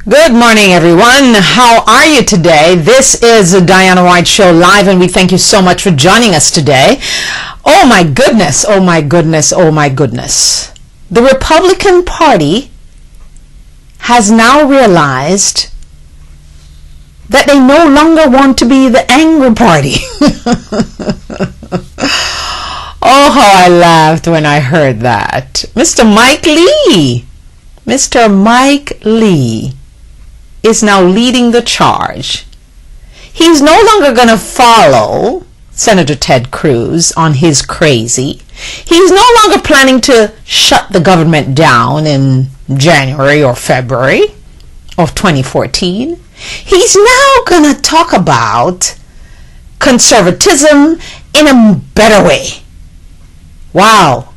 Good morning, everyone. How are you today? This is the Diana White Show live, and we thank you so much for joining us today. Oh my goodness, oh my goodness, oh my goodness. The Republican Party has now realized that they no longer want to be the angry party. Oh, how I laughed when I heard that. Mr. Mike Lee is now leading the charge. He's no longer going to follow Senator Ted Cruz on his crazy. He's no longer planning to shut the government down in January or February of 2014. He's now going to talk about conservatism in a better way. Wow.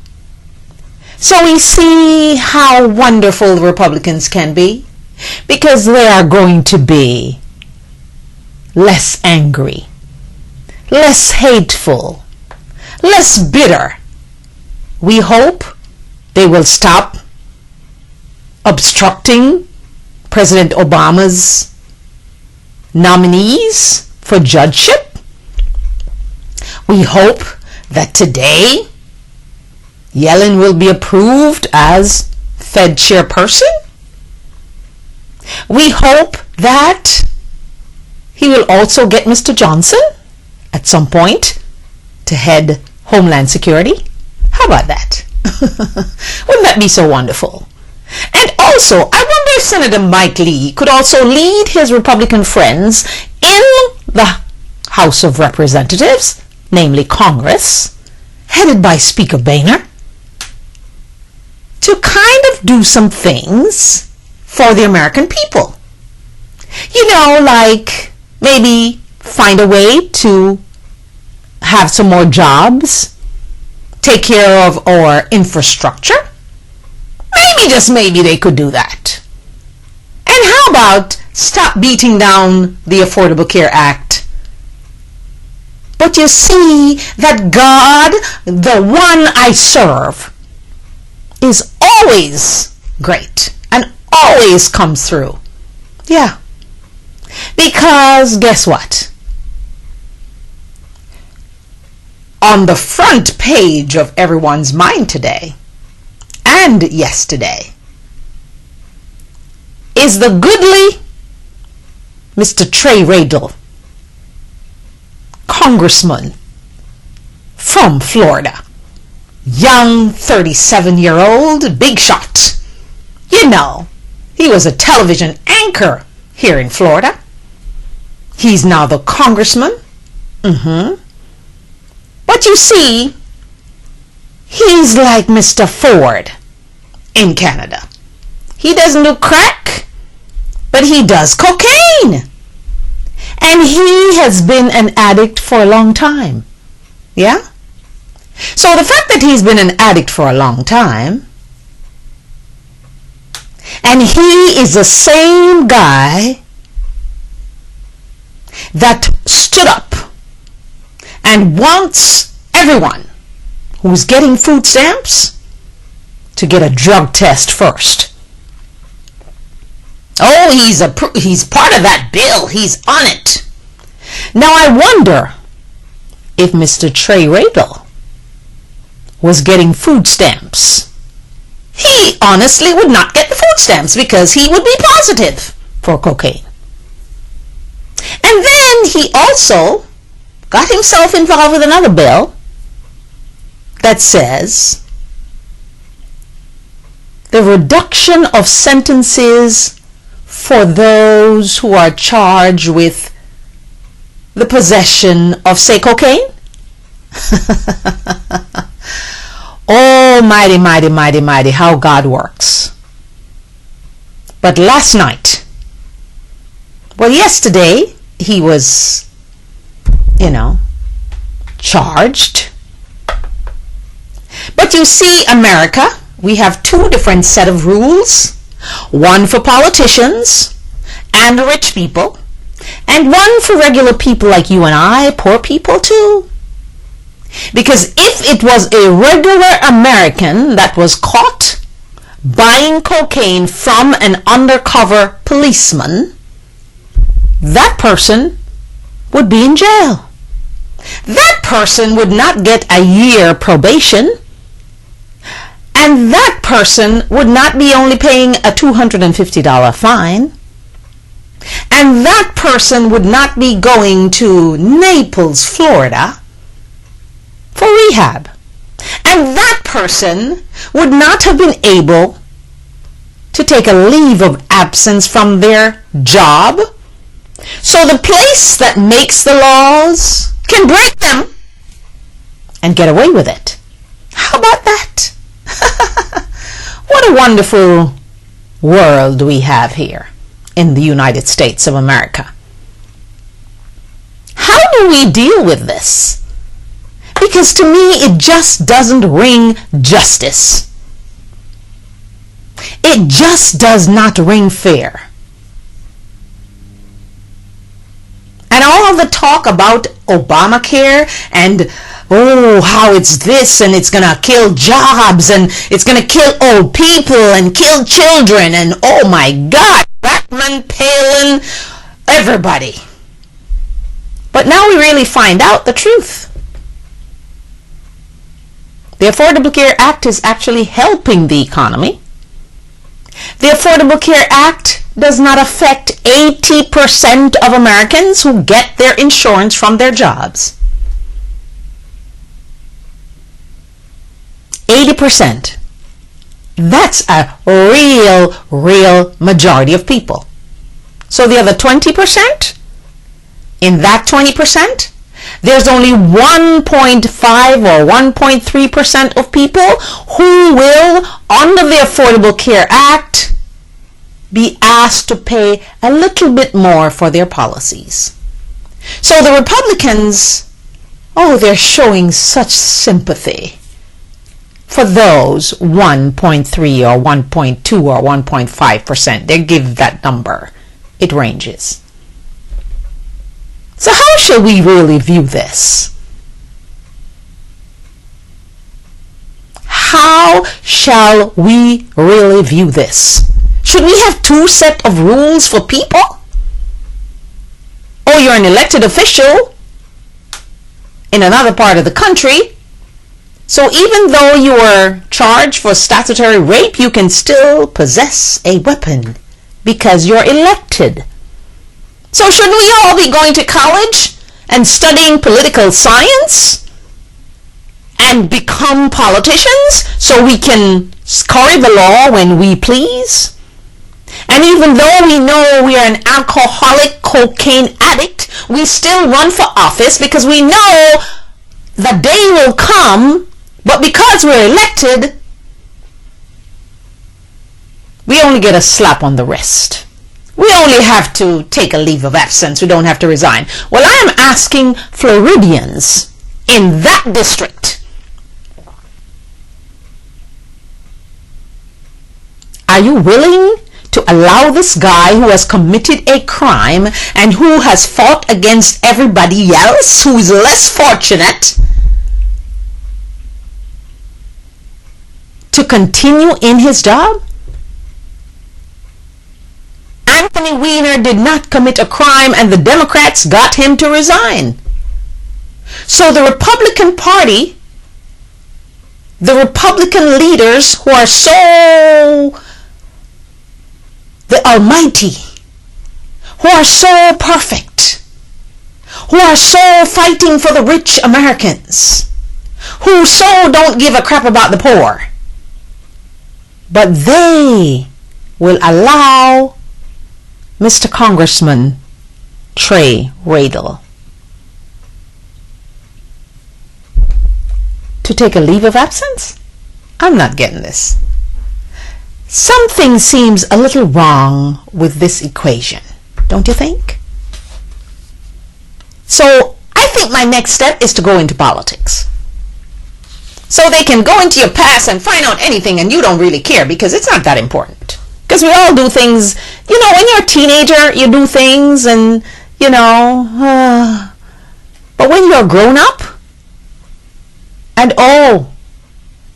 So we see how wonderful the Republicans can be, because they are going to be less angry, less hateful, less bitter. We hope they will stop obstructing President Obama's nominees for judgeship. We hope that today Yellen will be approved as Fed chairperson. We hope that he will also get Mr. Johnson at some point to head Homeland Security. How about that? Wouldn't that be so wonderful? And also, I wonder if Senator Mike Lee could also lead his Republican friends in the House of Representatives, namely Congress, headed by Speaker Boehner, to kind of do some things for the American people. You know, like maybe find a way to have some more jobs, take care of our infrastructure. Maybe, just maybe, they could do that. And how about stop beating down the Affordable Care Act? But you see that God, the one I serve, is always great and always comes through. Yeah. Because guess what? On the front page of everyone's mind today and yesterday is the goodly Mr. Trey Radel, congressman from Florida. Young 37-year-old big shot. You know, he was a television anchor here in Florida. He's now the congressman. But you see, he's like Mr. Ford in Canada. He doesn't do crack, but he does cocaine. And he has been an addict for a long time. Yeah? So the fact that he's been an addict for a long time, and he is the same guy that stood up and wants everyone who's getting food stamps to get a drug test first. Oh, he's part of that bill. He's on it. Now I wonder if Mr. Trey Radel was getting food stamps. He honestly would not get the food stamps because he would be positive for cocaine. And then he also got himself involved with another bill that says the reduction of sentences for those who are charged with the possession of, say, cocaine. Oh, mighty, mighty, mighty, mighty, how God works. But last night, well, yesterday, he was, charged. But you see, America, we have two different set of rules. One for politicians and rich people, and one for regular people like you and I, poor people too. Because if it was a regular American that was caught buying cocaine from an undercover policeman, that person would be in jail. That person would not get a year probation. And that person would not be only paying a $250 fine. And that person would not be going to Naples, Florida for rehab. And that person would not have been able to take a leave of absence from their job. So the place that makes the laws can break them and get away with it. How about that? What a wonderful world we have here in the United States of America. How do we deal with this? Because to me, it just doesn't ring justice. It just does not ring fair. And all the talk about Obamacare and how it's this and it's going to kill jobs and it's going to kill old people and kill children and oh my God, Blackman, Palin, everybody. But now we really find out the truth. The Affordable Care Act is actually helping the economy. The Affordable Care Act does not affect 80% of Americans who get their insurance from their jobs. 80%. That's a real majority of people. So the other 20%, in that 20%, there's only 1.5 or 1.3% of people who will, under the Affordable Care Act, be asked to pay a little bit more for their policies. So the Republicans, they're showing such sympathy for those 1.3 or 1.2 or 1.5%. They give that number. It ranges. So how should we really view this? How shall we really view this? Should we have two sets of rules for people? Or you're an elected official in another part of the country, so even though you are charged for statutory rape, you can still possess a weapon because you're elected. So shouldn't we all be going to college and studying political science and become politicians so we can scurry the law when we please? And even though we know we are an alcoholic cocaine addict, we still run for office because we know the day will come, but because we're elected, we only get a slap on the wrist. We only have to take a leave of absence. We don't have to resign. Well, I am asking Floridians in that district, are you willing to allow this guy who has committed a crime and who has fought against everybody else who is less fortunate to continue in his job? Anthony Weiner did not commit a crime and the Democrats got him to resign. So the Republican Party, the Republican leaders who are so the almighty, who are so perfect, who are so fighting for the rich Americans, who so don't give a crap about the poor, but they will allow Mr. Congressman Trey Radel to take a leave of absence? I'm not getting this. Something seems a little wrong with this equation, don't you think? So I think my next step is to go into politics. So they can go into your past and find out anything and you don't really care because it's not that important. Because we all do things, when you're a teenager, you do things and, but when you're grown up and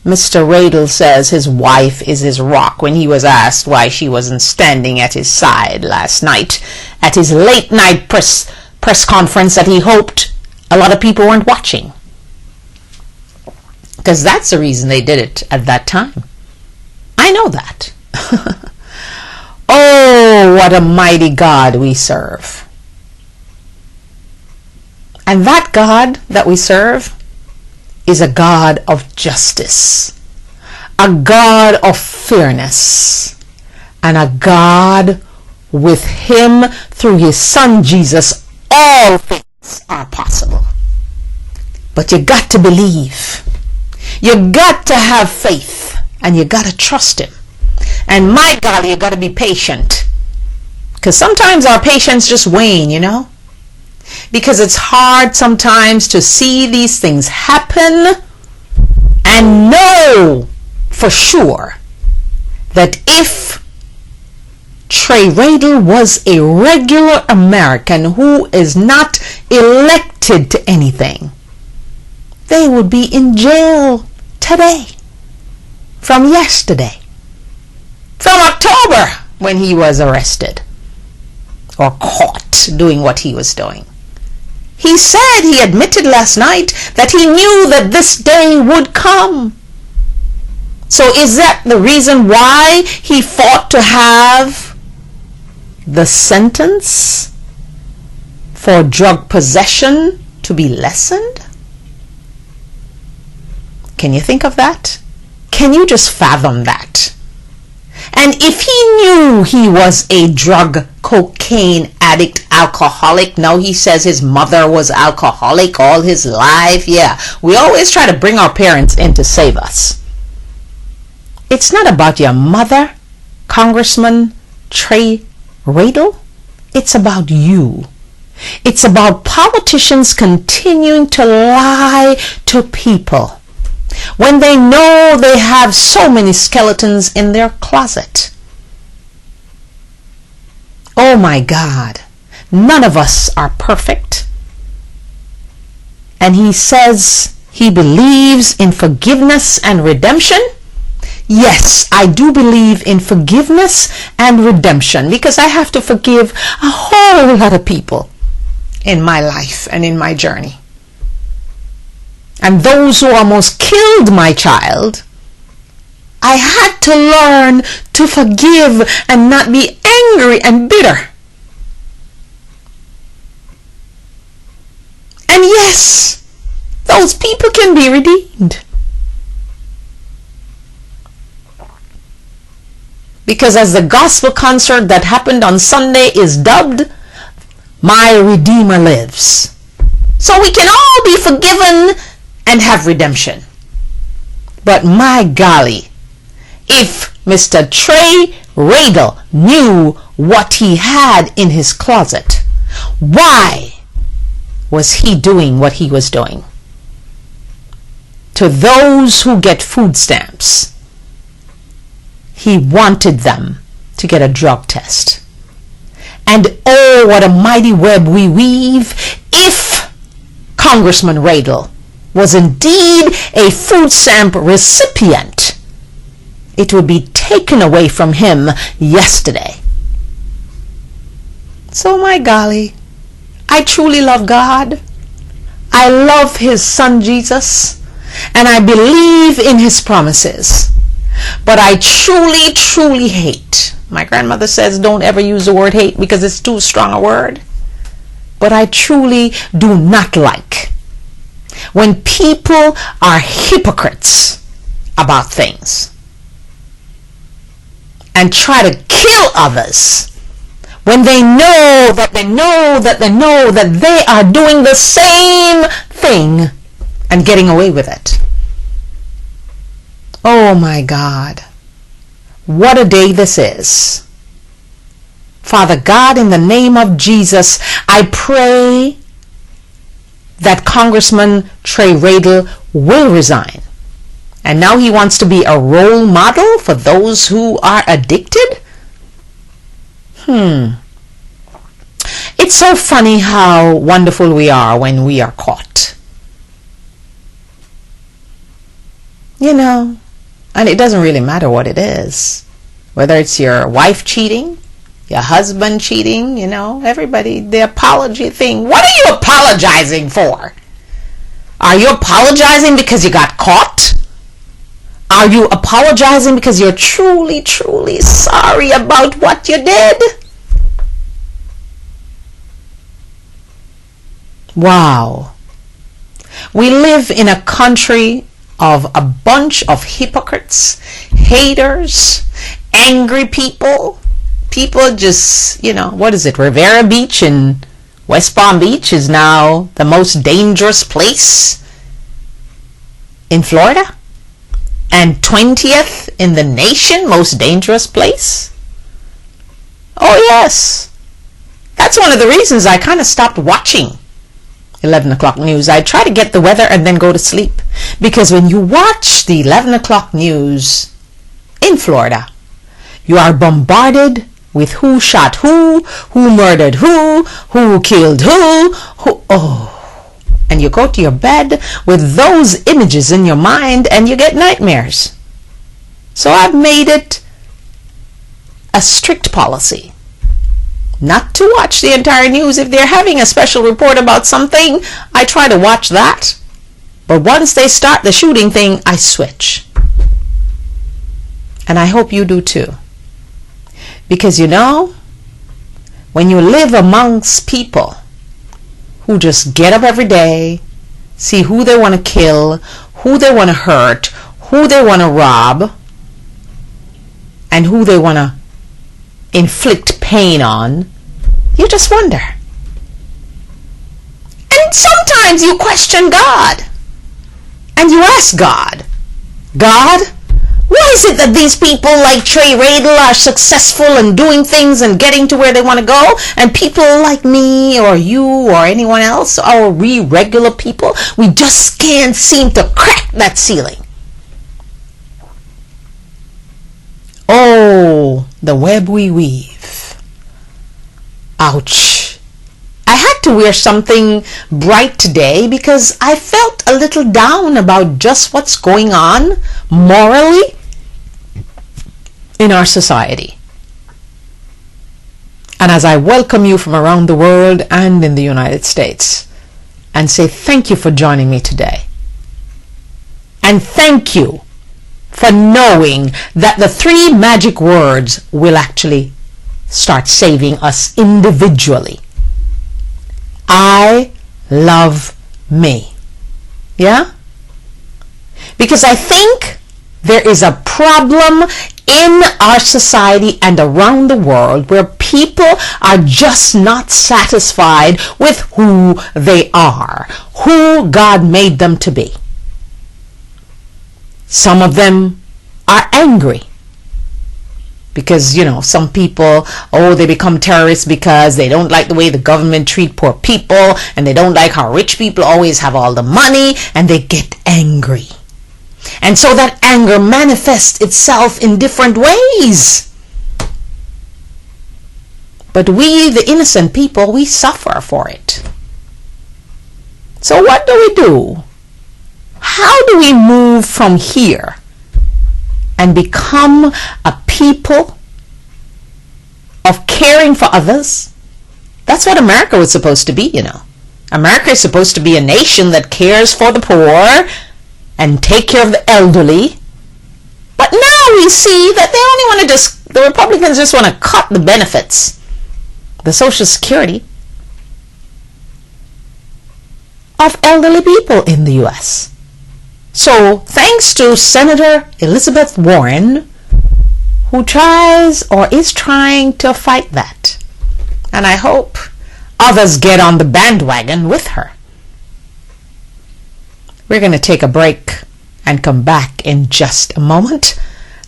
Mr. Radel says his wife is his rock when he was asked why she wasn't standing at his side last night at his late night press conference that he hoped a lot of people weren't watching. Because that's the reason they did it at that time. I know that. Oh, what a mighty God we serve. And that God that we serve is a God of justice, a God of fairness, and a God with him through his son Jesus, all things are possible. But you got to believe. You got to have faith, and you got to trust him. And my golly, you got to be patient. Because sometimes our patience just wane, you know. Because it's hard sometimes to see these things happen and know for sure that if Trey Radel was a regular American who is not elected to anything, they would be in jail today, from yesterday, from October when he was arrested or caught doing what he was doing. He said, he admitted last night that he knew that this day would come. So is that the reason why he fought to have the sentence for drug possession to be lessened? Can you think of that? Can you just fathom that? And if he knew he was a drug, cocaine addict, alcoholic, now he says his mother was alcoholic all his life. Yeah, we always try to bring our parents in to save us. It's not about your mother, Congressman Trey Radel. It's about you. It's about politicians continuing to lie to people when they know they have so many skeletons in their closet. Oh my God, none of us are perfect. And he says he believes in forgiveness and redemption. Yes, I do believe in forgiveness and redemption, because I have to forgive a whole lot of people in my life and in my journey. And those who almost killed my child, I had to learn to forgive and not be angry and bitter. And yes, those people can be redeemed. Because as the gospel concert that happened on Sunday is dubbed, My Redeemer Lives. So we can all be forgiven and have redemption. But my golly, if Mr. Trey Radel knew what he had in his closet, why was he doing what he was doing? To those who get food stamps, he wanted them to get a drug test. And oh, what a mighty web we weave if Congressman Radel was indeed a food stamp recipient. It would be taken away from him yesterday. So my golly, I truly love God. I love his son Jesus, and I believe in his promises. But I truly, truly hate. My grandmother says don't ever use the word hate because it's too strong a word. But I truly do not like when people are hypocrites about things and try to kill others when they know that they are doing the same thing and getting away with it. Oh my God, what a day this is. Father God, in the name of Jesus, I pray that Congressman Trey Radel will resign. And now he wants to be a role model for those who are addicted? It's so funny how wonderful we are when we are caught. You know, and it doesn't really matter what it is. Whether it's your wife cheating, your husband cheating, you know, everybody, the apology thing. What are you apologizing for? Are you apologizing because you got caught? Are you apologizing because you're truly, truly sorry about what you did? Wow. We live in a country of a bunch of hypocrites, haters, angry people. People just, you know, what is it? Rivera Beach in West Palm Beach is now the most dangerous place in Florida. And 20th in the nation, most dangerous place. Oh yes. That's one of the reasons I kind of stopped watching 11 o'clock news. I try to get the weather and then go to sleep. Because when you watch the 11 o'clock news in Florida, you are bombarded with who shot who murdered who killed who, and you go to your bed with those images in your mind and you get nightmares. So I've made it a strict policy not to watch the entire news. If they're having a special report about something, I try to watch that. But once they start the shooting thing, I switch. And I hope you do too. Because you know, when you live amongst people who just get up every day, see who they want to kill, who they want to hurt, who they want to rob, and who they want to inflict pain on, you just wonder. And sometimes you question God. And you ask God, why is it that these people like Trey Radel are successful and doing things and getting to where they want to go, and people like me or you or anyone else, or we regular people, we just can't seem to crack that ceiling? Oh, the web we weave. Ouch. I had to wear something bright today because I felt a little down about just what's going on morally in our society. And as I welcome you from around the world and in the United States and say thank you for joining me today. And thank you for knowing that the 3 magic words will actually start saving us individually. I love me. Yeah? Because I think there is a problem in our society and around the world where people are just not satisfied with who they are, who God made them to be. Some of them are angry because, you know, some people, they become terrorists because they don't like the way the government treat poor people, and they don't like how rich people always have all the money, and they get angry. And so that anger manifests itself in different ways. But we, the innocent people, we suffer for it. So what do we do? How do we move from here and become a people of caring for others? That's what America was supposed to be, you know. America is supposed to be a nation that cares for the poor and take care of the elderly. But now we see that they only want to the Republicans just want to cut the benefits, the Social Security of elderly people in the U.S. So thanks to Senator Elizabeth Warren, who tries or is trying to fight that. And I hope others get on the bandwagon with her. We're going to take a break and come back in just a moment.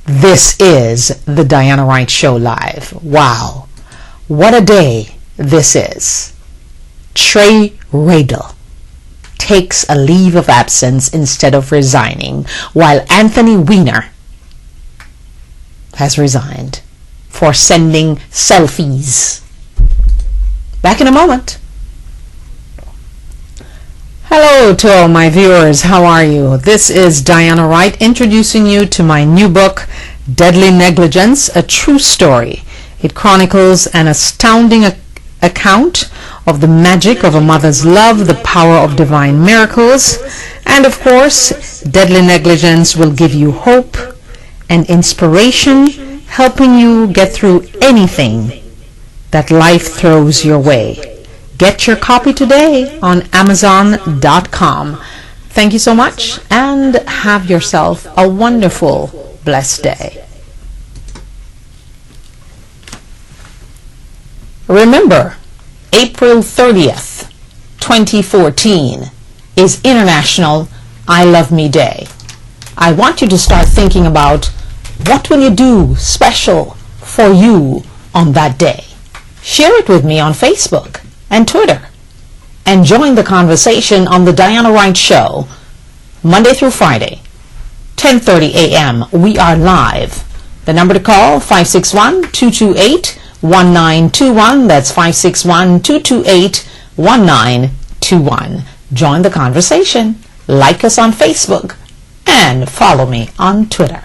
This is the Diana Wright Show Live. Wow, what a day this is. Trey Radel takes a leave of absence instead of resigning, while Anthony Weiner has resigned for sending selfies. Back in a moment. Hello to all my viewers. How are you? This is Diana Wright introducing you to my new book, Deadly Negligence, A True Story. It chronicles an astounding account of the magic of a mother's love, the power of divine miracles, and of course, Deadly Negligence will give you hope and inspiration, helping you get through anything that life throws your way. Get your copy today on Amazon.com. Thank you so much and have yourself a wonderful, blessed day. Remember, April 30th, 2014 is International I Love Me Day. I want you to start thinking about what will you do special for you on that day. Share it with me on Facebook and Twitter, and join the conversation on the Diana Wright Show, Monday through Friday, 10:30 a.m. We are live. The number to call, 561-228-1921. That's 561-228-1921. Join the conversation, like us on Facebook, and follow me on Twitter.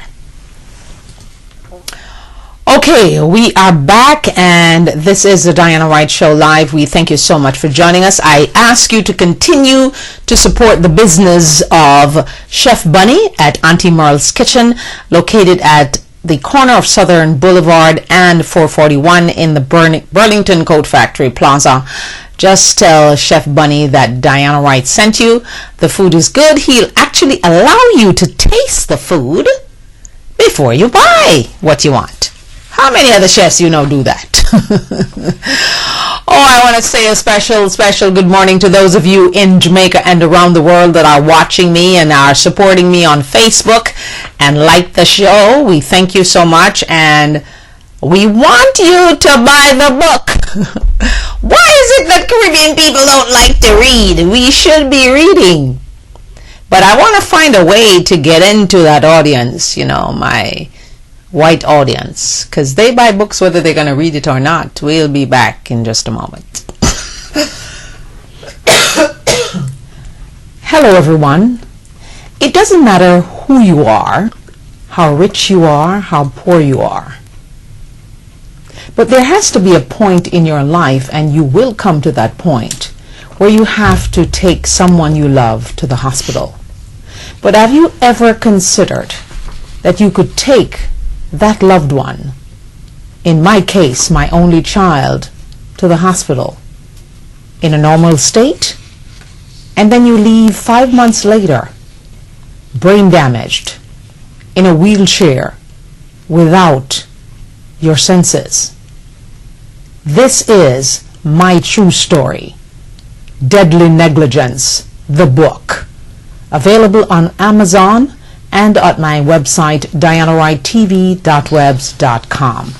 Okay, we are back, and this is the Diana Wright Show Live. We thank you so much for joining us. I ask you to continue to support the business of Chef Bunny at Auntie Merle's Kitchen, located at the corner of Southern Boulevard and 441 in the Burlington Coat Factory Plaza. Just tell Chef Bunny that Diana Wright sent you. The food is good. He'll actually allow you to taste the food before you buy what you want. How many other chefs you know do that? Oh, I want to say a special good morning to those of you in Jamaica and around the world that are watching me and are supporting me on Facebook and like the show. We thank you so much, and we want you to buy the book. Why is it that Caribbean people don't like to read? We should be reading. But I want to find a way to get into that audience, you know, my white audience, because they buy books whether they're going to read it or not. We'll be back in just a moment. Hello everyone. It doesn't matter who you are, how rich you are, how poor you are, but there has to be a point in your life, and you will come to that point, where you have to take someone you love to the hospital. But have you ever considered that you could take that loved one, in my case, my only child, to the hospital in a normal state, and then you leave 5 months later, brain damaged, in a wheelchair, without your senses? This is my true story, Deadly Negligence, the book, available on Amazon and at my website, dianawrighttv.webs.com.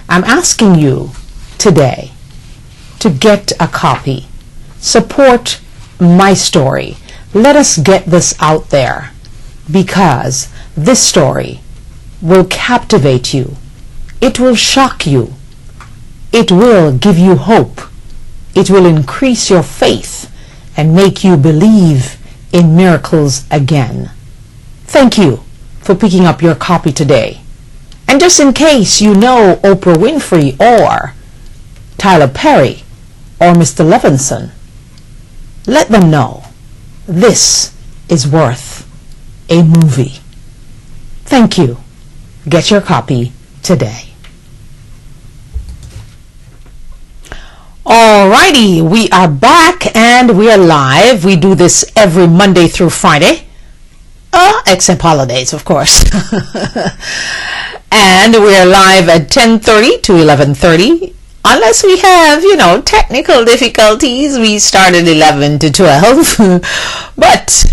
I'm asking you today to get a copy. Support my story. Let us get this out there, because this story will captivate you. It will shock you. It will give you hope. It will increase your faith and make you believe in miracles again. Thank you for picking up your copy today. And just in case you know Oprah Winfrey or Tyler Perry or Mr. Levinson, let them know this is worth a movie. Thank you. Get your copy today. Alrighty, we are back and we are live. We do this every Monday through Friday. Except holidays, of course. And we're live at 10:30 to 11:30. Unless we have, technical difficulties, we start at 11 to 12. But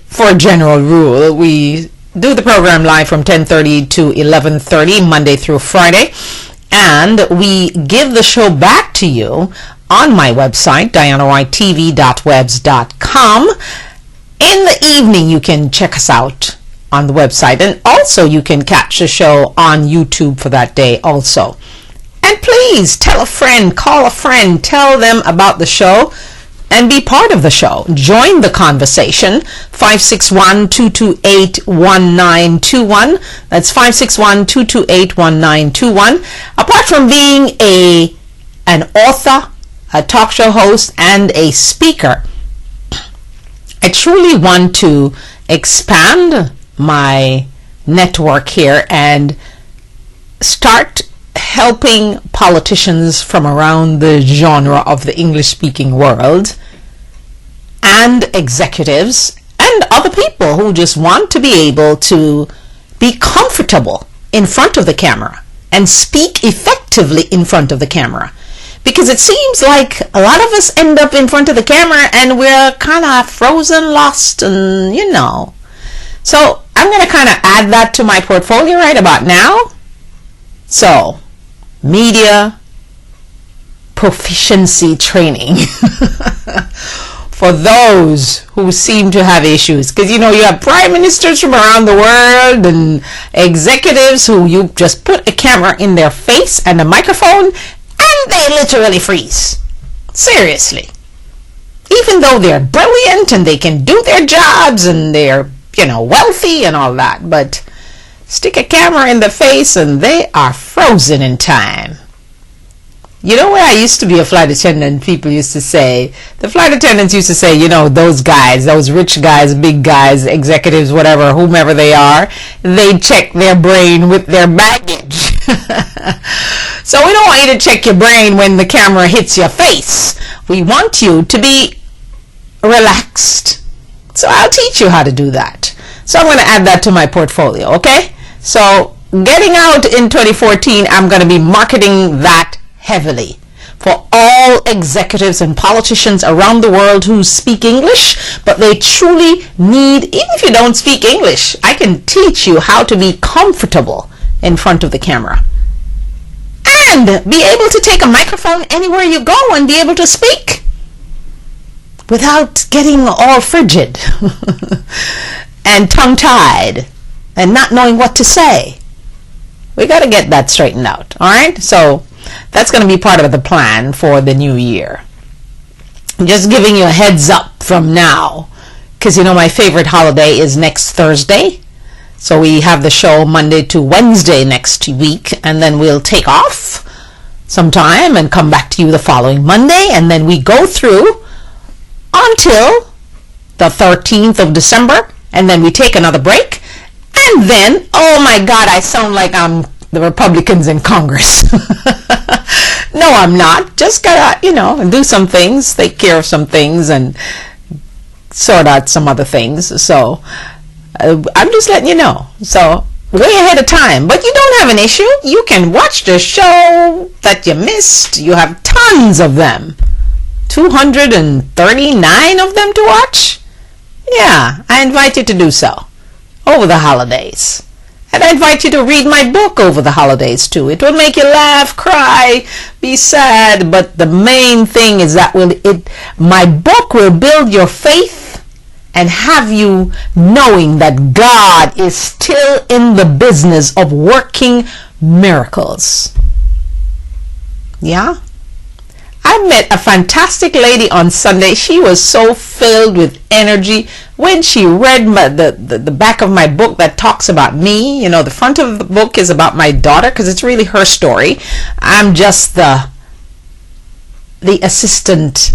for a general rule, we do the program live from 10:30 to 11:30, Monday through Friday. And we give the show back to you on my website, dianawrighttv.webs.com. In the evening, you can check us out on the website, and also you can catch the show on YouTube for that day also. And please tell a friend, call a friend, tell them about the show, and be part of the show. Join the conversation. 561-228-1921. That's 561-228-1921. Apart from being an author, a talk show host, and a speaker, I truly want to expand my network here and start helping politicians from around the genre of the English-speaking world and executives and other people who just want to be able to be comfortable in front of the camera and speak effectively in front of the camera. Because it seems like a lot of us end up in front of the camera and we're kind of frozen, lost, and So I'm going to kind of add that to my portfolio right about now. So, media proficiency training for those who seem to have issues. Because, you have prime ministers from around the world and executives who you just put a camera in their face and a microphone and they literally freeze. Seriously. Even though they're brilliant and they can do their jobs and they're, wealthy and all that, but stick a camera in the face and they are frozen in time. When I used to be a flight attendant, the flight attendants used to say, those guys, those rich guys, big guys, executives, whatever, whomever they are, they check their brain with their baggage. So we don't want you to check your brain when the camera hits your face. We want you to be relaxed. So I'll teach you how to do that. So I'm going to add that to my portfolio, okay? So getting out in 2014, I'm going to be marketing that heavily for all executives and politicians around the world who speak English, but they truly need, even if you don't speak English, I can teach you how to be comfortable in front of the camera and be able to take a microphone anywhere you go and be able to speak without getting all frigid and tongue-tied and not knowing what to say. We got to get that straightened out. All right? So that's going to be part of the plan for the new year. I'm just giving you a heads up from now because, my favorite holiday is next Thursday. So we have the show Monday to Wednesday next week, and then we'll take off sometime and come back to you the following Monday, and then we go through until the 13th of December, and then we take another break, and then, oh my God, I sound like I'm the Republicans in Congress. No, I'm not. Just gotta, do some things, take care of some things, and sort out some other things. So I'm just letting you know. So way ahead of time. But you don't have an issue. You can watch the show that you missed. You have tons of them. 239 of them to watch? Yeah, I invite you to do so over the holidays. And I invite you to read my book over the holidays too. It will make you laugh, cry, be sad, but the main thing is that my book will build your faith and have you knowing that God is still in the business of working miracles. Yeah? I met a fantastic lady on Sunday. She was so filled with energy when she read the back of my book that talks about me. The front of the book is about my daughter because it's really her story. I'm just the assistant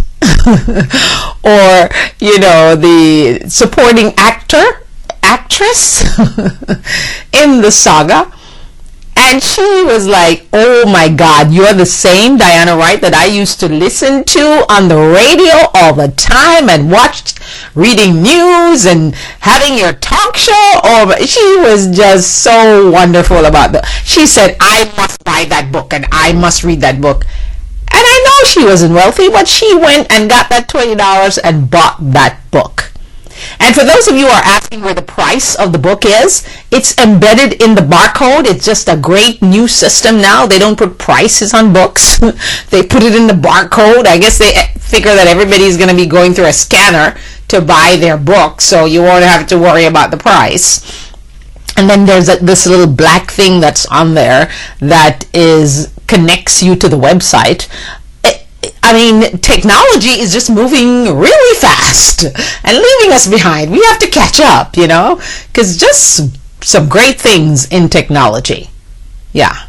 or, the supporting actress in the saga. And she was like, oh my God, you're the same Diana Wright that I used to listen to on the radio all the time and watched reading news and having your talk show. Oh, she was just so wonderful about that. She said, I must buy that book and I must read that book. And I know she wasn't wealthy, but she went and got that $20 and bought that book. And for those of you who are asking where the price of the book is, it's embedded in the barcode. It's just a great new system now. They don't put prices on books. They put it in the barcode. I guess they figure that everybody's going to be going through a scanner to buy their book, so you won't have to worry about the price. And then there's this little black thing that's on there that connects you to the website. mean, technology is just moving really fast and leaving us behind. We have to catch up, you know, because just some great things in technology. Yeah.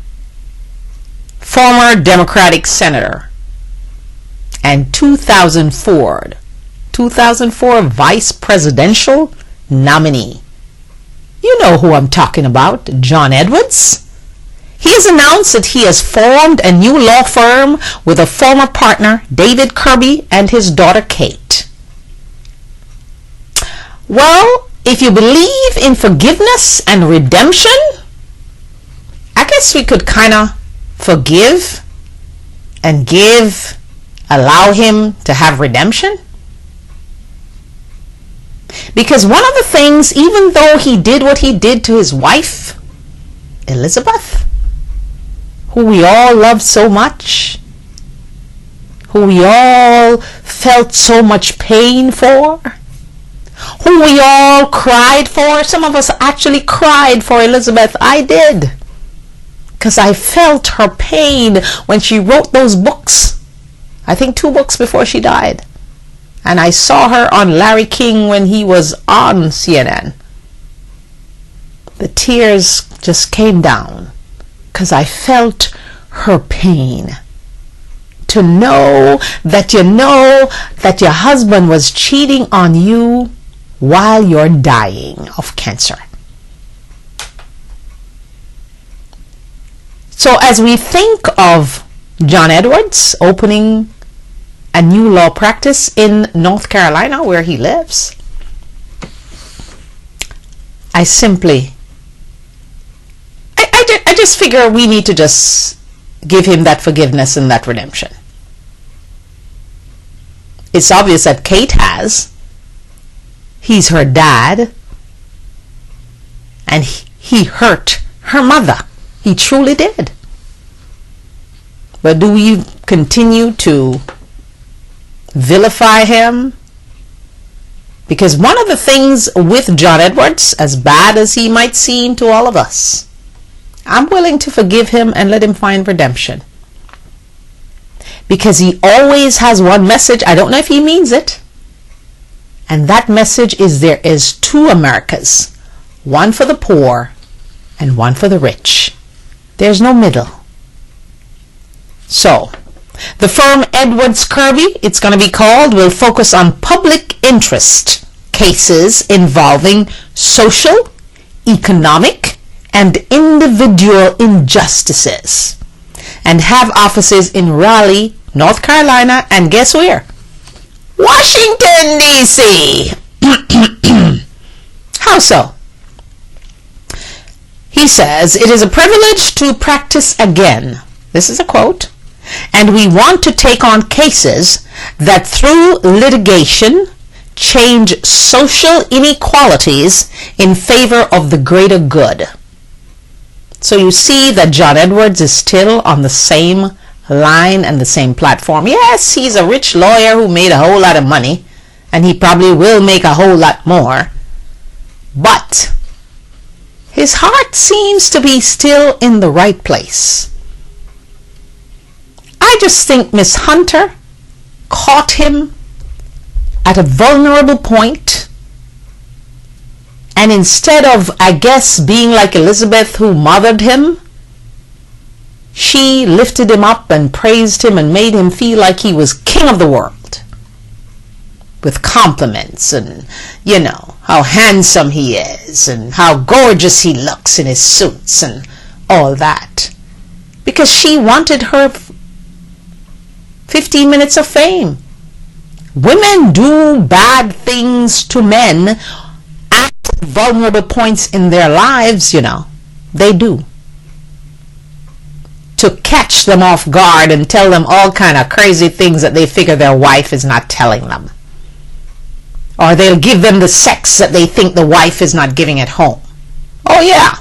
Former Democratic senator and 2004 vice presidential nominee. You know who I'm talking about, John Edwards. He has announced that he has formed a new law firm with a former partner, David Kirby, and his daughter, Kate. Well, if you believe in forgiveness and redemption, I guess we could kind of forgive and allow him to have redemption. Because one of the things, even though he did what he did to his wife, Elizabeth, who we all loved so much, who we all felt so much pain for, who we all cried for. Some of us actually cried for Elizabeth. I did. Because I felt her pain when she wrote those books. I think 2 books before she died. And I saw her on Larry King when he was on CNN. The tears just came down because I felt her pain. To know that your husband was cheating on you while you're dying of cancer. So as we think of John Edwards opening a new law practice in North Carolina where he lives, I just figure we need to just give him that forgiveness and that redemption. It's obvious that Kate has. He's her dad, and he hurt her mother. He truly did. But do we continue to vilify him? Because one of the things with John Edwards, as bad as he might seem to all of us, I'm willing to forgive him and let him find redemption. Because he always has one message. I don't know if he means it. And that message is there is 2 Americas. One for the poor and one for the rich. There's no middle. So, the firm Edwards Kirby, it's going to be called, will focus on public interest cases involving social, economic, and individual injustices, and have offices in Raleigh, North Carolina, and guess where? Washington, D.C. How so? He says, "It is a privilege to practice again." This is a quote. "And we want to take on cases that through litigation change social inequalities in favor of the greater good." So you see that John Edwards is still on the same line and the same platform. Yes, he's a rich lawyer who made a whole lot of money, and he probably will make a whole lot more. But his heart seems to be still in the right place. I just think Miss Hunter caught him at a vulnerable point, and instead of, I guess, being like Elizabeth who mothered him, she lifted him up and praised him and made him feel like he was king of the world, with compliments and, you know, how handsome he is and how gorgeous he looks in his suits and all that, because she wanted her 15 minutes of fame. Women do bad things to men at vulnerable points in their lives, you know. They do. To catch them off guard and tell them all kind of crazy things that they figure their wife is not telling them. Or they'll give them the sex that they think the wife is not giving at home. Oh yeah,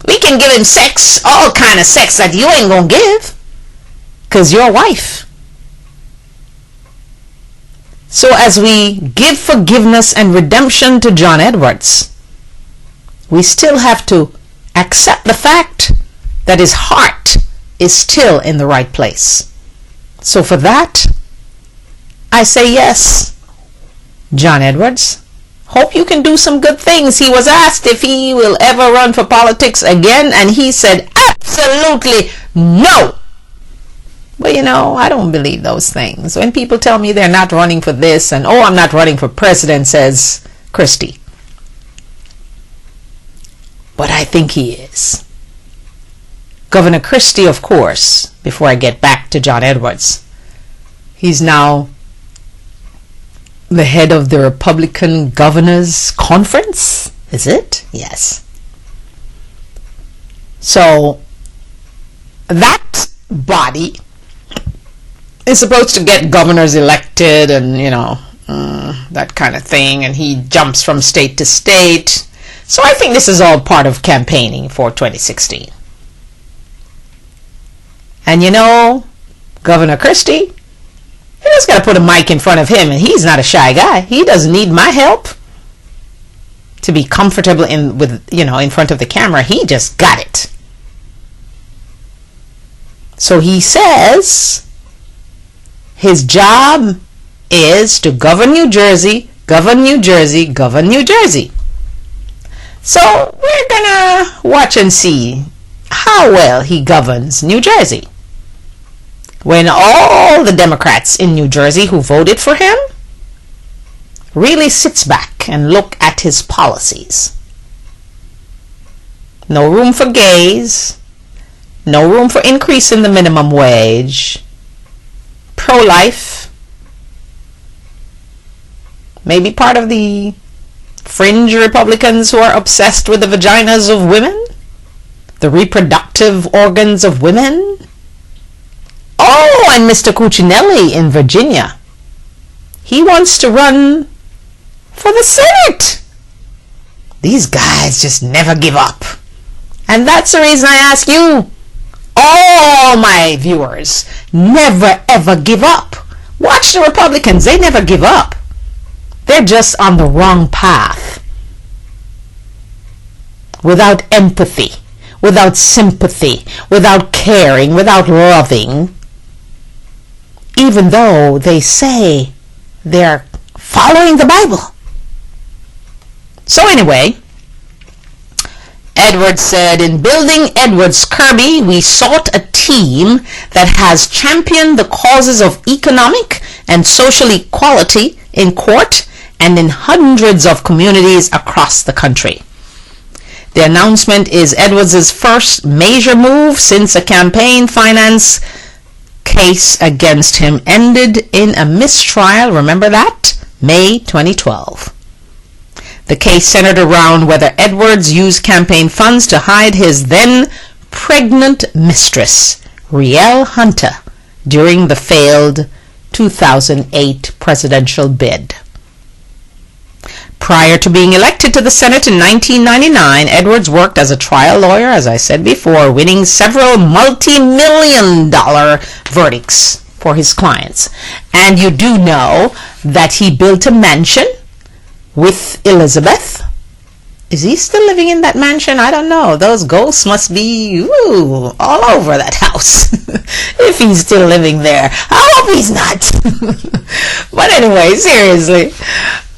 we can give him sex, all kind of sex that you ain't gonna give, 'cause your wife. So as we give forgiveness and redemption to John Edwards, we still have to accept the fact that his heart is still in the right place. So for that, I say yes. John Edwards, hope you can do some good things. He was asked if he will ever run for politics again, and he said absolutely no. But you know, I don't believe those things. When people tell me they're not running for this, and oh, I'm not running for president, says Christie. But I think he is. Governor Christie, of course, before I get back to John Edwards, he's now the head of the Republican Governors Conference, is it? Yes. So that body is supposed to get governors elected and, you know, that kind of thing, and he jumps from state to state. So I think this is all part of campaigning for 2016. And you know, Governor Christie, you just got to put a mic in front of him, and he's not a shy guy. He doesn't need my help to be comfortable in front of the camera. He just got it. So he says his job is to govern New Jersey, govern New Jersey, govern New Jersey. So we're gonna watch and see how well he governs New Jersey, when all the Democrats in New Jersey who voted for him really sits back and look at his policies. No room for gays, no room for increase in the minimum wage, pro-life, maybe part of the fringe Republicans who are obsessed with the vaginas of women, the reproductive organs of women. Oh, and Mr. Cuccinelli in Virginia, he wants to run for the Senate. These guys just never give up. And that's the reason I ask you, all my viewers, never ever give up. Watch the Republicans, they never give up. They're just on the wrong path. Without empathy, without sympathy, without caring, without loving, even though they say they're following the Bible. So anyway, Edwards said, in building Edwards Kirby, we sought a team that has championed the causes of economic and social equality in court and in hundreds of communities across the country. The announcement is Edwards' first major move since a campaign finance case against him ended in a mistrial, remember that? May 2012. The case centered around whether Edwards used campaign funds to hide his then pregnant mistress, Rielle Hunter, during the failed 2008 presidential bid. Prior to being elected to the Senate in 1999, Edwards worked as a trial lawyer, as I said before, winning several multi-million-dollar verdicts for his clients. And you do know that he built a mansion with Elizabeth. Is he still living in that mansion? I don't know. Those ghosts must be all over that house. If he's still living there. I hope he's not. But anyway, seriously,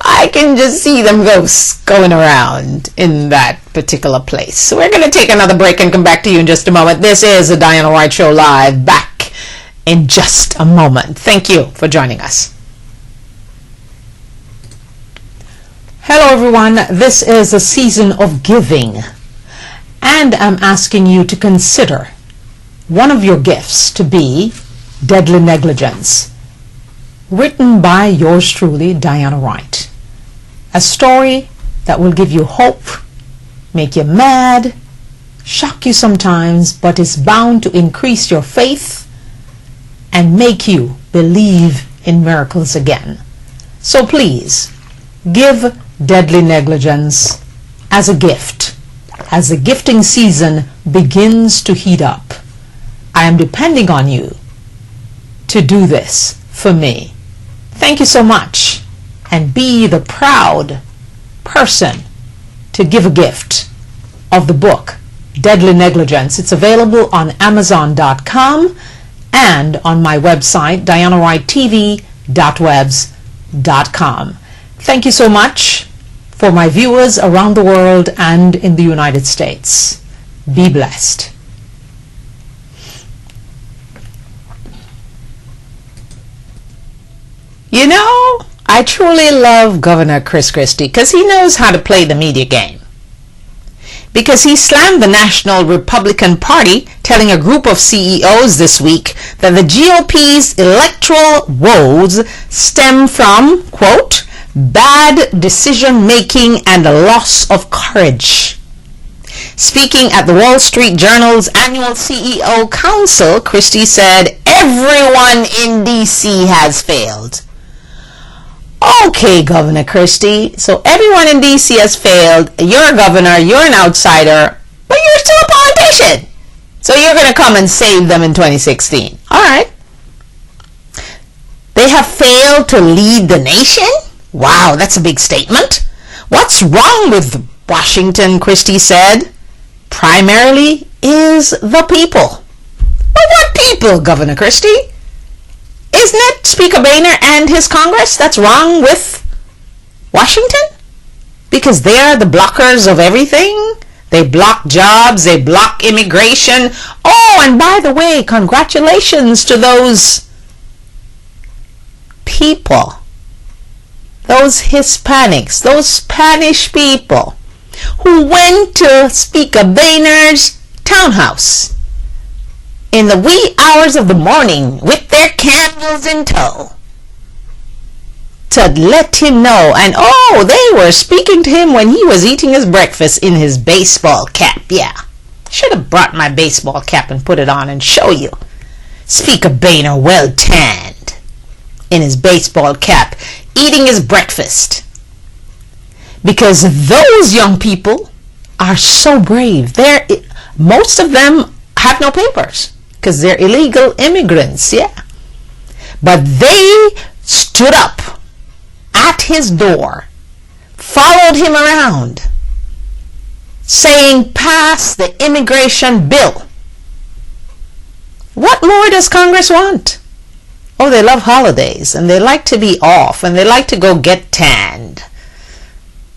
I can just see them ghosts going around in that particular place. So we're going to take another break and come back to you in just a moment. This is the Diana Wright Show live, back in just a moment. Thank you for joining us. Hello everyone, this is a season of giving, and I'm asking you to consider one of your gifts to be Deadly Negligence, written by yours truly, Diana Wright. A story that will give you hope, make you mad, shock you sometimes, but is bound to increase your faith and make you believe in miracles again. So please, give Deadly Negligence as a gift, as the gifting season begins to heat up. I am depending on you to do this for me. Thank you so much, and be the proud person to give a gift of the book Deadly Negligence. It's available on Amazon.com and on my website, DianaWrightTV.com. www.webs.com. Thank you so much for my viewers around the world and in the United States. Be blessed. You know, I truly love Governor Chris Christie because he knows how to play the media game. Because he slammed the National Republican Party, telling a group of CEOs this week that the GOP's electoral woes stem from, quote, bad decision-making and a loss of courage. Speaking at the Wall Street Journal's annual CEO Council, Christie said, everyone in D.C. has failed. Okay, Governor Christie, so everyone in D.C. has failed. You're a governor, you're an outsider, but you're still a politician. So you're going to come and save them in 2016. All right. They have failed to lead the nation? Wow, that's a big statement. What's wrong with Washington, Christie said, primarily is the people. But what people, Governor Christie? Isn't it Speaker Boehner and his Congress that's wrong with Washington? Because they're the blockers of everything. They block jobs, they block immigration. Oh, and by the way, congratulations to those people, those Hispanics, those Spanish people who went to Speaker Boehner's townhouse in the wee hours of the morning with their candles in tow to let him know. And oh, they were speaking to him when he was eating his breakfast in his baseball cap. Yeah, should have brought my baseball cap and put it on and show you Speaker Boehner well tanned in his baseball cap eating his breakfast. Because those young people are so brave. Most of them have no papers because they're illegal immigrants, yeah. But they stood up at his door, followed him around, saying, pass the immigration bill. What more does Congress want? Oh, they love holidays, and they like to be off, and they like to go get tanned.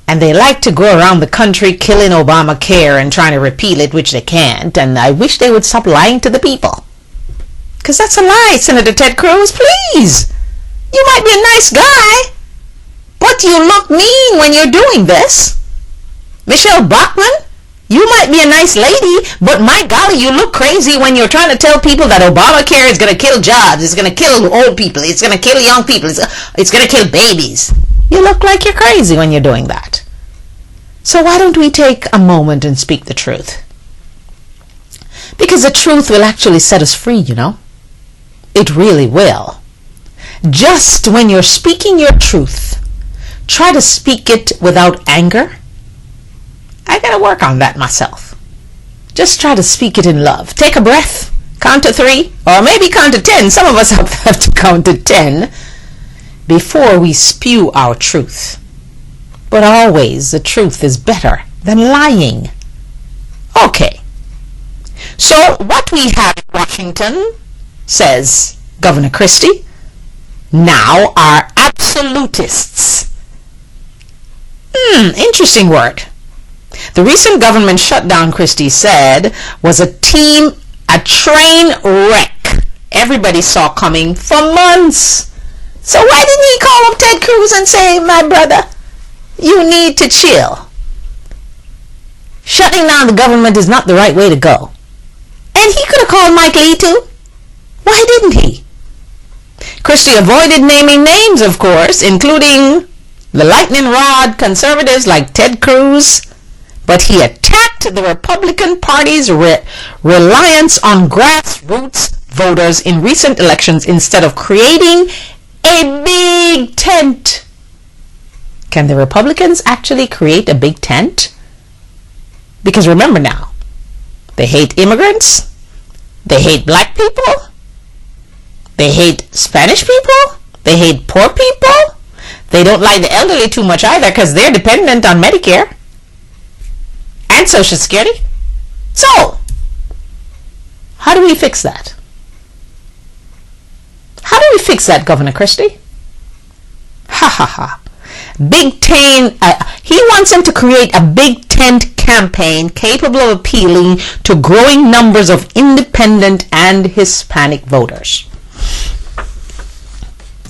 And they like to go around the country killing Obamacare and trying to repeal it, which they can't. And I wish they would stop lying to the people. Because that's a lie, Senator Ted Cruz. Please. You might be a nice guy, but you look mean when you're doing this. Michelle Bachmann, you might be a nice lady, but my golly, you look crazy when you're trying to tell people that Obamacare is going to kill jobs, it's going to kill old people, it's going to kill young people, it's going to kill babies. You look like you're crazy when you're doing that. So why don't we take a moment and speak the truth? Because the truth will actually set us free, you know. It really will. Just when you're speaking your truth, try to speak it without anger. I gotta work on that myself. Just try to speak it in love. Take a breath, count to 3, or maybe count to 10. Some of us have to count to 10 before we spew our truth. But always the truth is better than lying. Okay. So what we have in Washington, says Governor Christie, now are absolutists. Interesting word. The recent government shutdown, Christie said, was a train wreck everybody saw coming for months. So why didn't he call up Ted Cruz and say, my brother, you need to chill. Shutting down the government is not the right way to go. And he could have called Mike Lee too. Why didn't he? Christie avoided naming names, of course, including the lightning rod conservatives like Ted Cruz, but he attacked the Republican Party's reliance on grassroots voters in recent elections instead of creating a big tent. Can the Republicans actually create a big tent? Because remember now, they hate immigrants, they hate black people, they hate Spanish people, they hate poor people, they don't like the elderly too much either because they're dependent on Medicare and Social Security. So, how do we fix that? How do we fix that, Governor Christie? ha. Big tent. He wants them to create a big tent campaign capable of appealing to growing numbers of independent and Hispanic voters.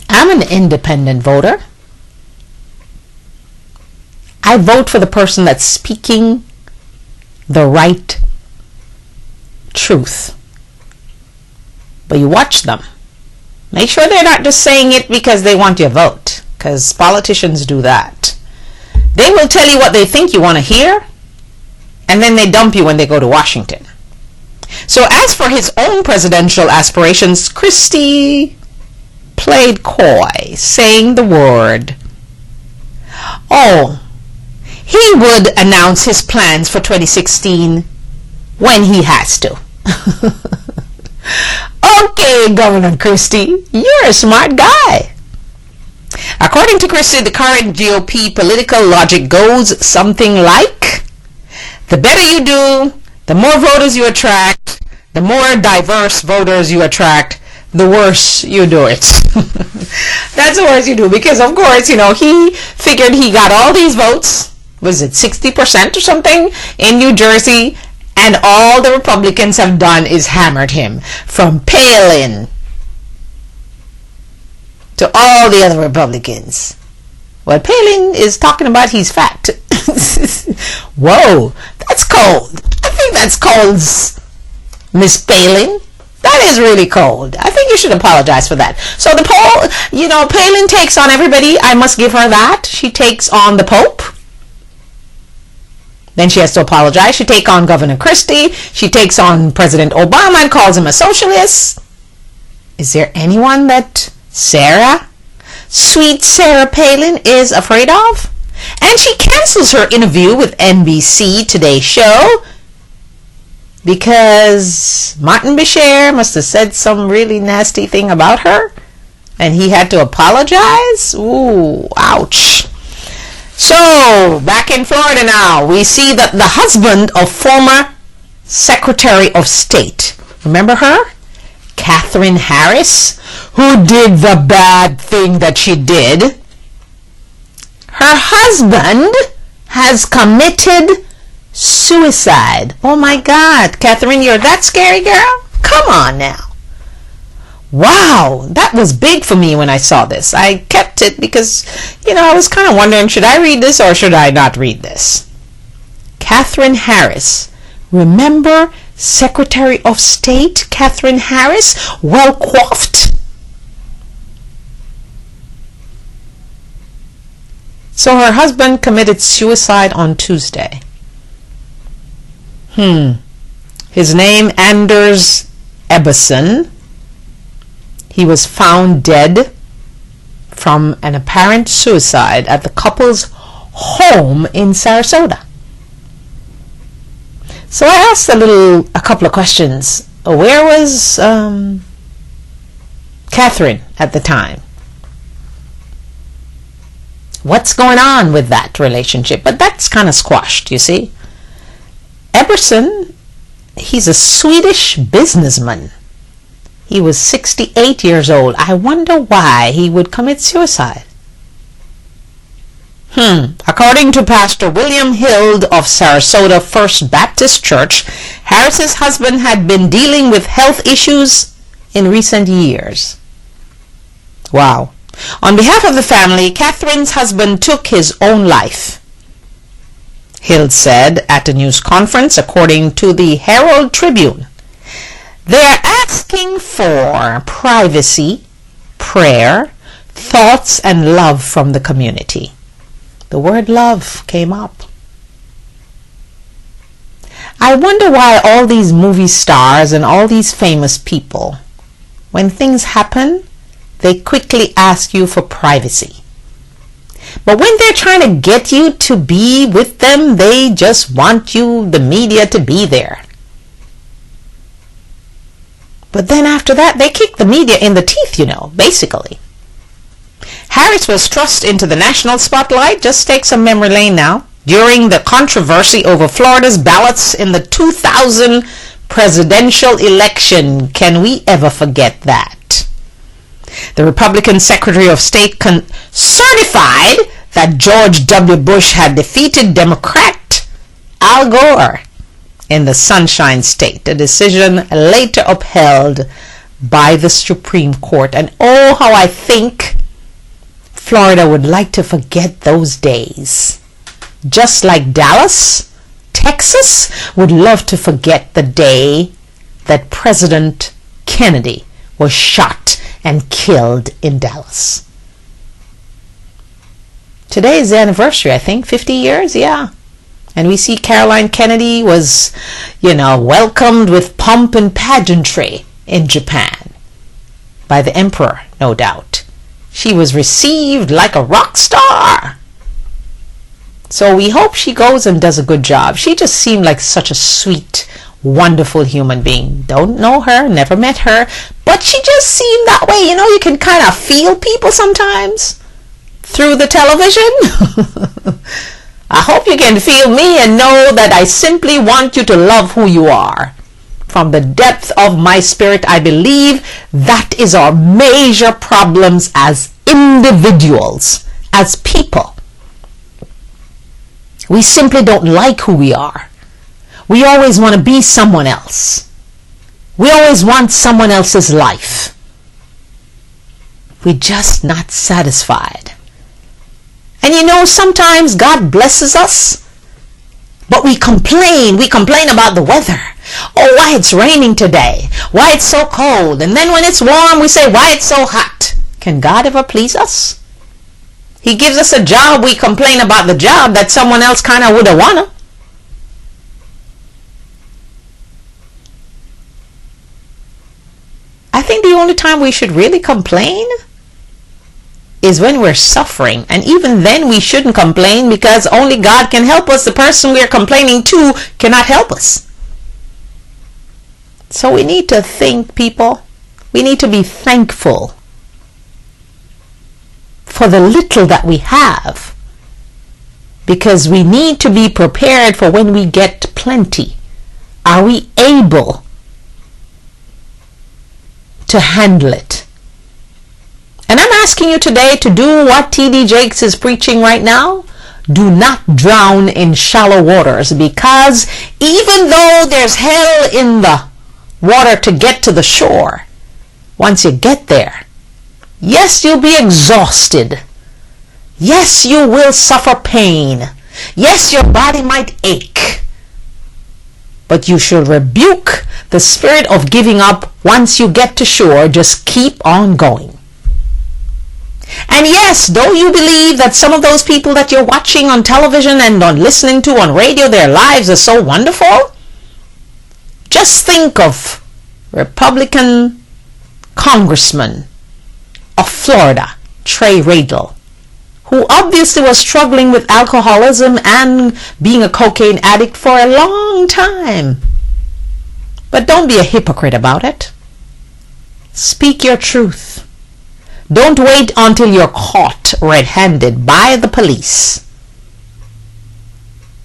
I'm an independent voter. I vote for the person that's speaking the right truth. But you watch them. Make sure they're not just saying it because they want your vote, because politicians do that. They will tell you what they think you want to hear, and then they dump you when they go to Washington. So as for his own presidential aspirations, Christie played coy, saying the word. Oh, he would announce his plans for 2016 when he has to. Okay, Governor Christie, you're a smart guy. According to Christie, the current GOP political logic goes something like, the better you do, the more voters you attract, the more diverse voters you attract, the worse you do it. That's the worse you do, because of course, he figured he got all these votes, was it 60% or something, in New Jersey, and all the Republicans have done is hammered him, from Palin to all the other Republicans. Well, Palin is talking about he's fat. Whoa, that's cold. I think that's cold, Miss Palin. That is really cold. I think you should apologize for that. So the poll, Palin takes on everybody. I must give her that. She takes on the Pope. Then she has to apologize. She takes on Governor Christie. She takes on President Obama and calls him a socialist. Is there anyone that sweet Sarah Palin, is afraid of? And she cancels her interview with NBC Today's Show because Martin Bashir must have said some really nasty thing about her and he had to apologize. Ooh, ouch. So, back in Florida now, we see that the husband of former Secretary of State, remember her? Katherine Harris, who did the bad thing that she did. Her husband has committed suicide. Oh my God, Katherine, you're that scary, girl? Come on now. Wow, that was big for me when I saw this. I kept it because, I was kind of wondering, should I read this or should I not read this? Katherine Harris. Remember Secretary of State Katherine Harris? Well coiffed. So her husband committed suicide on Tuesday. His name, Anders Eberson. He was found dead from an apparent suicide at the couple's home in Sarasota. So I asked a couple of questions. Where was Katherine at the time? What's going on with that relationship? But that's kind of squashed, you see. Eberson, he's a Swedish businessman. He was 68 years old. I wonder why he would commit suicide. According to Pastor William Hild of Sarasota First Baptist Church, Harris's husband had been dealing with health issues in recent years. Wow. On behalf of the family, Katherine's husband took his own life, Hild said at a news conference, according to the Herald Tribune. They're asking for privacy, prayer, thoughts, and love from the community. The word love came up. I wonder why all these movie stars and all these famous people, when things happen, they quickly ask you for privacy. But when they're trying to get you to be with them, they just want you, the media, to be there. But then after that, they kick the media in the teeth, basically. Harris was thrust into the national spotlight. Just take some memory lane now. During the controversy over Florida's ballots in the 2000 presidential election. Can we ever forget that? The Republican Secretary of State certified that George W. Bush had defeated Democrat Al Gore in the Sunshine State, a decision later upheld by the Supreme Court. And oh, how I think Florida would like to forget those days. Just like Dallas, Texas would love to forget the day that President Kennedy was shot and killed in Dallas. Today is the anniversary, I think, 50 years, yeah. And we see Caroline Kennedy was, welcomed with pomp and pageantry in Japan by the emperor, no doubt. She was received like a rock star. So we hope she goes and does a good job. She just seemed like such a sweet, wonderful human being. Don't know her, never met her, but she just seemed that way. You can kind of feel people sometimes through the television. I hope you can feel me and know that I simply want you to love who you are. From the depth of my spirit, I believe that is our major problems as individuals, as people. We simply don't like who we are. We always want to be someone else. We always want someone else's life. We're just not satisfied. And sometimes God blesses us, but we complain. We complain about the weather. Oh, why it's raining today. Why it's so cold. And then when it's warm, we say, why it's so hot. Can God ever please us? He gives us a job. We complain about the job that someone else kind of would have wanted. I think the only time we should really complain is when we're suffering. And even then we shouldn't complain, because only God can help us. The person we're complaining to cannot help us. So we need to think, people. We need to be thankful for the little that we have, because we need to be prepared for when we get plenty. Are we able to handle it? And I'm asking you today to do what T.D. Jakes is preaching right now. Do not drown in shallow waters, because even though there's hell in the water to get to the shore, once you get there, yes, you'll be exhausted. Yes, you will suffer pain. Yes, your body might ache. But you should rebuke the spirit of giving up once you get to shore. Just keep on going. And yes, though you believe that some of those people that you're watching on television and on listening to on radio, their lives are so wonderful, just think of Republican Congressman of Florida, Trey Radel, who obviously was struggling with alcoholism and being a cocaine addict for a long time. But don't be a hypocrite about it. Speak your truth. Don't wait until you're caught red-handed by the police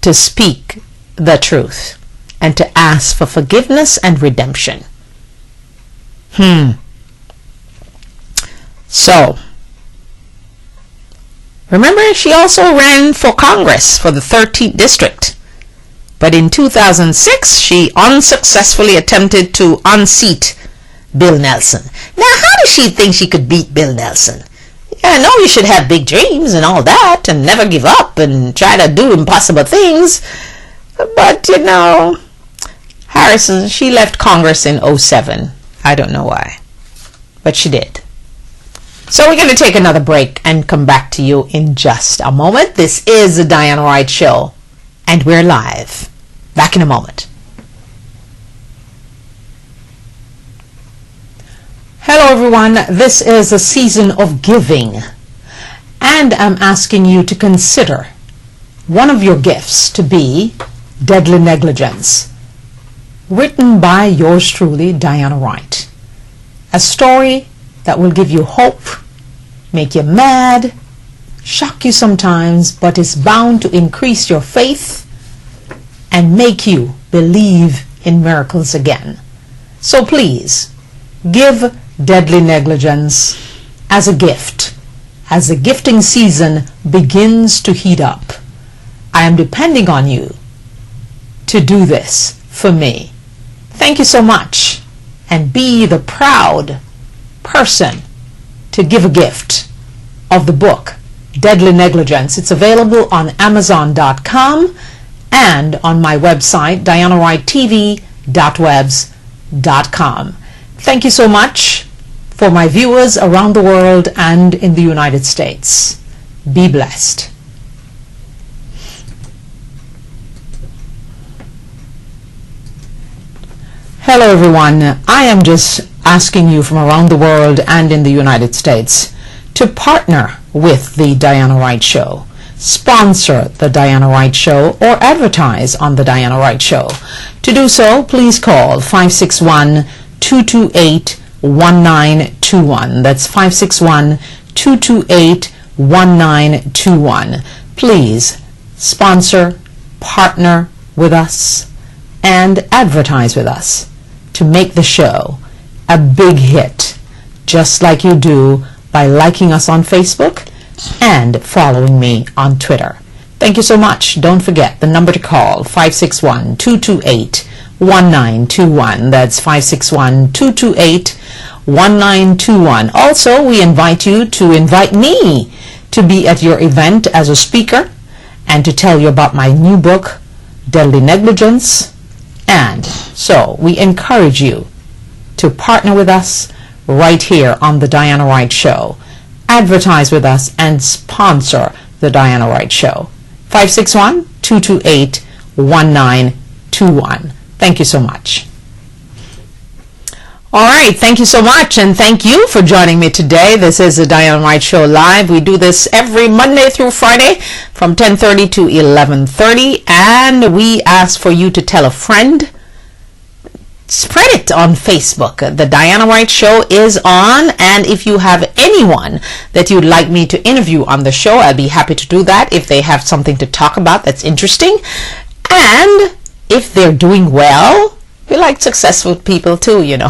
to speak the truth and to ask for forgiveness and redemption. So, remember, she also ran for Congress for the 13th District. But in 2006, she unsuccessfully attempted to unseat Bill Nelson. Now, how does she think she could beat Bill Nelson? Yeah, I know you should have big dreams and all that, and never give up and try to do impossible things. But, Harrison, she left Congress in 2007. I don't know why, but she did. So we're going to take another break and come back to you in just a moment. This is the Diana Wright Show, and we're live. Back in a moment. Hello everyone, this is a season of giving, and I'm asking you to consider one of your gifts to be Deadly Negligence, written by yours truly, Diana Wright. A story that will give you hope, make you mad, shock you sometimes, but is bound to increase your faith and make you believe in miracles again. So please, give Deadly Negligence as a gift as the gifting season begins to heat up. I am depending on you to do this for me. Thank you so much, and be the proud person to give a gift of the book Deadly Negligence. It's available on Amazon.com and on my website dianawrighttv.webs.com. Thank you so much for my viewers around the world and in the United States. Be blessed. Hello everyone. I am just asking you from around the world and in the United States to partner with the Diana Wright Show, sponsor the Diana Wright Show, or advertise on the Diana Wright Show. To do so, please call 561-228-1921. That's 561-228-1921. Please sponsor, partner with us, and advertise with us to make the show a big hit, just like you do by liking us on Facebook and following me on Twitter. Thank you so much. Don't forget the number to call, 561-228-1921. That's 561-228-1921. Also, we invite you to invite me to be at your event as a speaker and to tell you about my new book, Deadly Negligence. And so we encourage you to partner with us right here on the Diana Wright Show. Advertise with us and sponsor the Diana Wright Show. 561-228-1921. Thank you so much. All right, thank you so much, and thank you for joining me today. This is the Diana Wright Show Live. We do this every Monday through Friday from 10:30 to 11:30, and we ask for you to tell a friend. Spread it on Facebook. The Diana Wright Show is on, and if you have anyone that you'd like me to interview on the show, I'll be happy to do that if they have something to talk about that's interesting, and if they're doing well. We like successful people too, you know.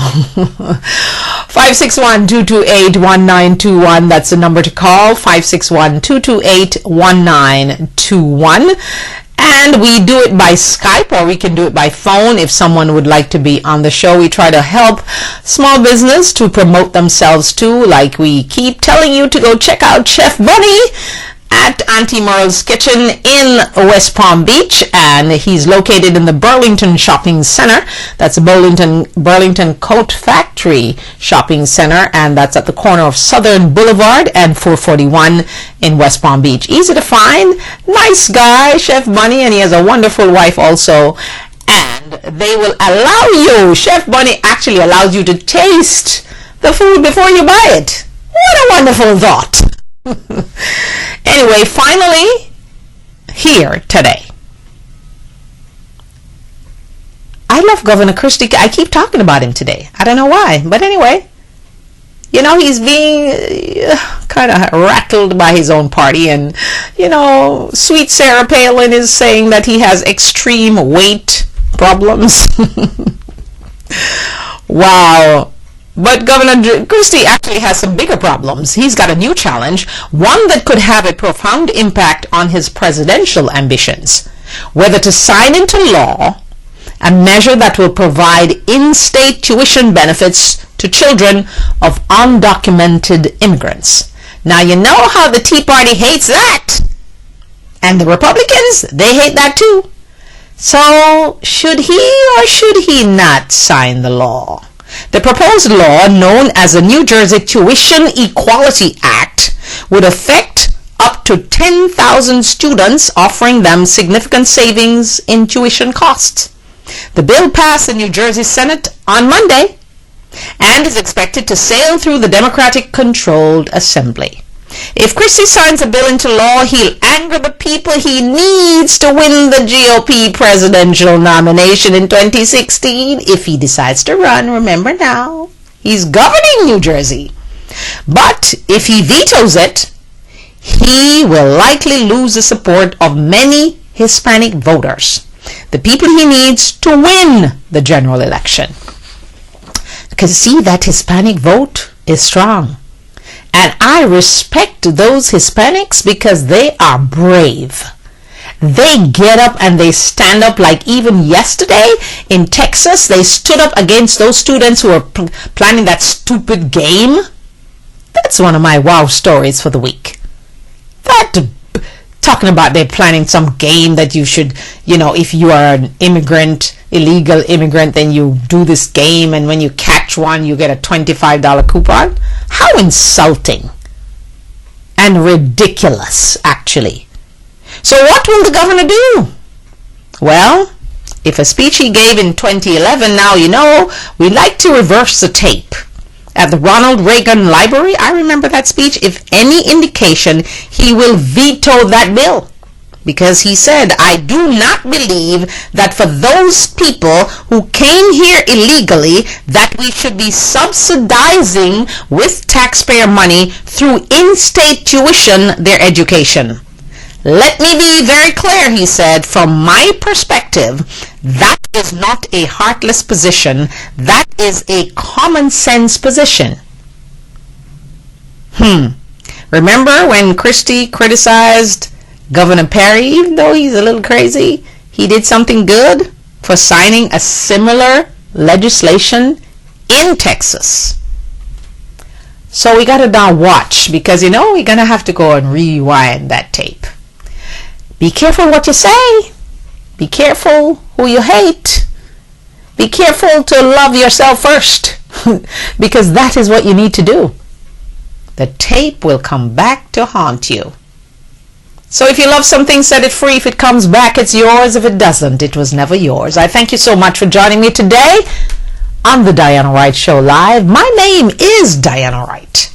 561-228-1921. That's the number to call, 561-228-1921. And we do it by Skype, or we can do it by phone if someone would like to be on the show. We try to help small business to promote themselves too, like we keep telling you to go check out Chef Bunny at Auntie Merle's Kitchen in West Palm Beach, and he's located in the Burlington Shopping Center. That's Burlington Coat Factory Shopping Center, and that's at the corner of Southern Boulevard and 441 in West Palm Beach. Easy to find, nice guy, Chef Bunny, and he has a wonderful wife also. And they will allow you, Chef Bunny actually allows you to taste the food before you buy it. What a wonderful thought. Anyway, finally, here today. I love Governor Christie. I keep talking about him today. I don't know why, but anyway, you know, he's being kind of rattled by his own party, and, you know, sweet Sarah Palin is saying that he has extreme weight problems. Wow. But Governor Christie actually has some bigger problems. He's got a new challenge, one that could have a profound impact on his presidential ambitions. Whether to sign into law a measure that will provide in-state tuition benefits to children of undocumented immigrants. Now, you know how the Tea Party hates that. And the Republicans, they hate that too. So, should he or should he not sign the law? The proposed law, known as the New Jersey Tuition Equality Act, would affect up to 10,000 students, offering them significant savings in tuition costs. The bill passed the New Jersey Senate on Monday and is expected to sail through the Democratic-controlled Assembly. If Christie signs the bill into law, he'll anger the people he needs to win the GOP presidential nomination in 2016 if he decides to run. Remember now, he's governing New Jersey. But if he vetoes it, he will likely lose the support of many Hispanic voters, the people he needs to win the general election. Because see, that Hispanic vote is strong. And I respect those Hispanics because they are brave. They get up and they stand up, like even yesterday in Texas, they stood up against those students who were planning that stupid game. That's one of my wow stories for the week. Talking about they're planning some game that you should, if you are an immigrant, illegal immigrant, then you do this game, and when you catch one, you get a $25 coupon. How insulting and ridiculous, actually. So what will the governor do? Well, if a speech he gave in 2011, now we like to reverse the tape. At the Ronald Reagan Library, I remember that speech. If any indication, he will veto that bill. Because he said, I do not believe that for those people who came here illegally, that we should be subsidizing with taxpayer money through in-state tuition their education. Let me be very clear, he said, from my perspective, that is not a heartless position. That is a common sense position. Remember when Christie criticized Governor Perry, even though he's a little crazy, he did something good for signing a similar legislation in Texas. So we got to now watch, because we're going to have to go and rewind that tape. Be careful what you say. Be careful who you hate. Be careful to love yourself first, because that is what you need to do. The tape will come back to haunt you. So if you love something, set it free. If it comes back, it's yours. If it doesn't, it was never yours. I thank you so much for joining me today on the Diana Wright Show Live. My name is Diana Wright.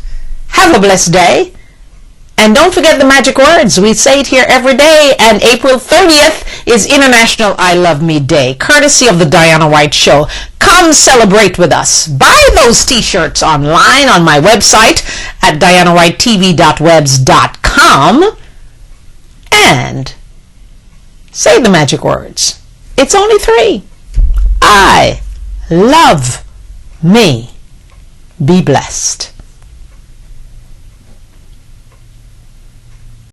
Have a blessed day. And don't forget the magic words. We say it here every day. And April 30th is International I Love Me Day, courtesy of the Diana Wright Show. Come celebrate with us. Buy those t-shirts online on my website at dianawrighttv.webs.com. And say the magic words. It's only 3. I love me. Be blessed.